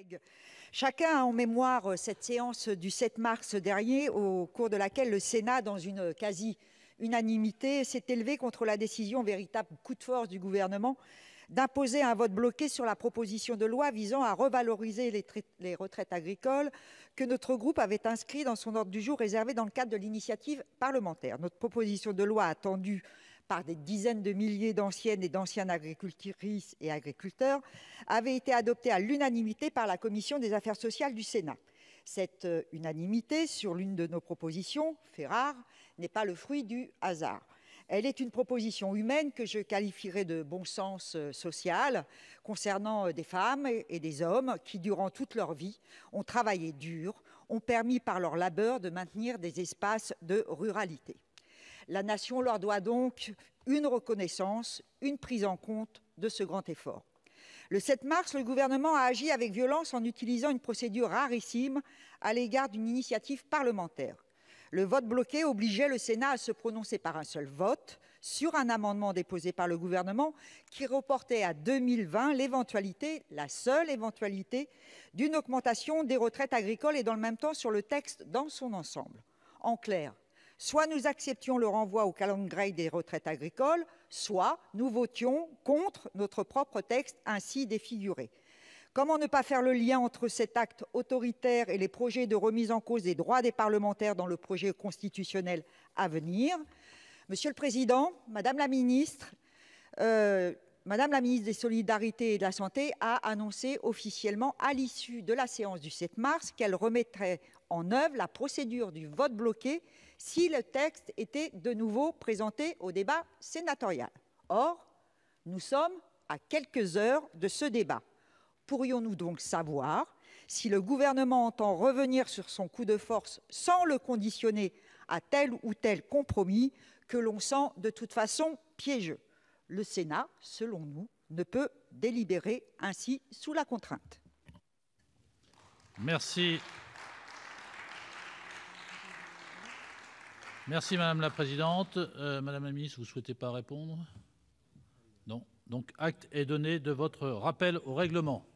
collègues, chacun a en mémoire cette séance du 7 mars dernier, au cours de laquelle le Sénat, dans une quasi-unanimité, s'est élevé contre la décision, véritable coup de force du gouvernement, d'imposer un vote bloqué sur la proposition de loi visant à revaloriser les retraites agricoles que notre groupe avait inscrit dans son ordre du jour réservé dans le cadre de l'initiative parlementaire. Notre proposition de loi, attendue par des dizaines de milliers d'anciennes et d'anciens agricultrices et agriculteurs, avait été adoptée à l'unanimité par la commission des affaires sociales du Sénat. Cette unanimité sur l'une de nos propositions, fait rare, n'est pas le fruit du hasard. Elle est une proposition humaine que je qualifierais de bon sens social, concernant des femmes et des hommes qui, durant toute leur vie, ont travaillé dur, ont permis par leur labeur de maintenir des espaces de ruralité. La nation leur doit donc une reconnaissance, une prise en compte de ce grand effort. Le 7 mars, le gouvernement a agi avec violence en utilisant une procédure rarissime à l'égard d'une initiative parlementaire. Le vote bloqué obligeait le Sénat à se prononcer par un seul vote sur un amendement déposé par le gouvernement qui reportait à 2020 l'éventualité, la seule éventualité, d'une augmentation des retraites agricoles et dans le même temps sur le texte dans son ensemble. En clair, soit nous acceptions le renvoi au calendrier des retraites agricoles, soit nous votions contre notre propre texte ainsi défiguré. Comment ne pas faire le lien entre cet acte autoritaire et les projets de remise en cause des droits des parlementaires dans le projet constitutionnel à venir ? Monsieur le Président, Madame la Ministre des Solidarités et de la Santé a annoncé officiellement à l'issue de la séance du 7 mars qu'elle remettrait en œuvre la procédure du vote bloqué si le texte était de nouveau présenté au débat sénatorial. Or, nous sommes à quelques heures de ce débat. Pourrions-nous donc savoir si le gouvernement entend revenir sur son coup de force sans le conditionner à tel ou tel compromis que l'on sent de toute façon piégeux ? Le Sénat, selon nous, ne peut délibérer ainsi sous la contrainte. Merci. Merci Madame la Présidente. Madame la Ministre, vous ne souhaitez pas répondre ? Non. Donc acte est donné de votre rappel au règlement.